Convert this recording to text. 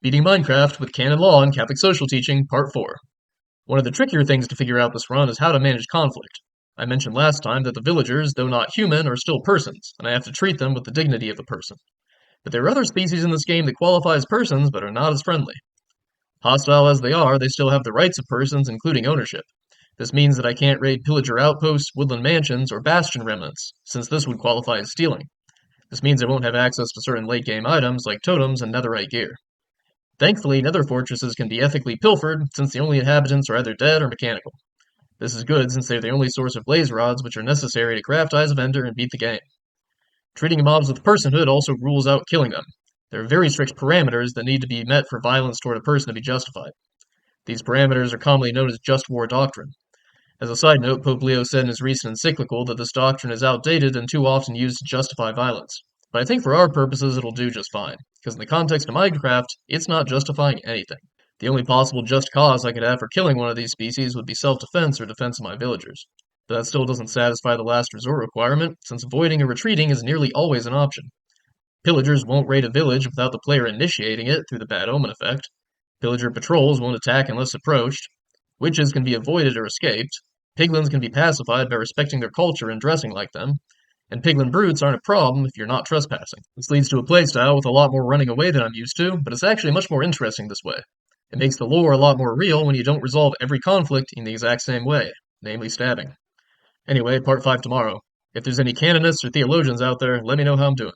Beating Minecraft with Canon Law and Catholic Social Teaching, Part 4. One of the trickier things to figure out this run is how to manage conflict. I mentioned last time that the villagers, though not human, are still persons, and I have to treat them with the dignity of a person. But there are other species in this game that qualify as persons but are not as friendly. Hostile as they still have the rights of persons, including ownership. This means that I can't raid pillager outposts, woodland mansions, or bastion remnants, since this would qualify as stealing. This means I won't have access to certain late-game items like totems and netherite gear. Thankfully, nether fortresses can be ethically pilfered, since the only inhabitants are either dead or mechanical. This is good, since they are the only source of blaze rods which are necessary to craft Eyes of Ender and beat the game. Treating mobs with personhood also rules out killing them. There are very strict parameters that need to be met for violence toward a person to be justified. These parameters are commonly known as just war doctrine. As a side note, Pope Leo said in his recent encyclical that this doctrine is outdated and too often used to justify violence. But I think for our purposes it'll do just fine, because in the context of Minecraft, it's not justifying anything. The only possible just cause I could have for killing one of these species would be self-defense or defense of my villagers. But that still doesn't satisfy the last resort requirement, since avoiding or retreating is nearly always an option. Pillagers won't raid a village without the player initiating it through the bad omen effect. Pillager patrols won't attack unless approached. Witches can be avoided or escaped. Piglins can be pacified by respecting their culture and dressing like them. And piglin brutes aren't a problem if you're not trespassing. This leads to a playstyle with a lot more running away than I'm used to, but it's actually much more interesting this way. It makes the lore a lot more real when you don't resolve every conflict in the exact same way, namely stabbing. Anyway, part 5 tomorrow. If there's any canonists or theologians out there, let me know how I'm doing.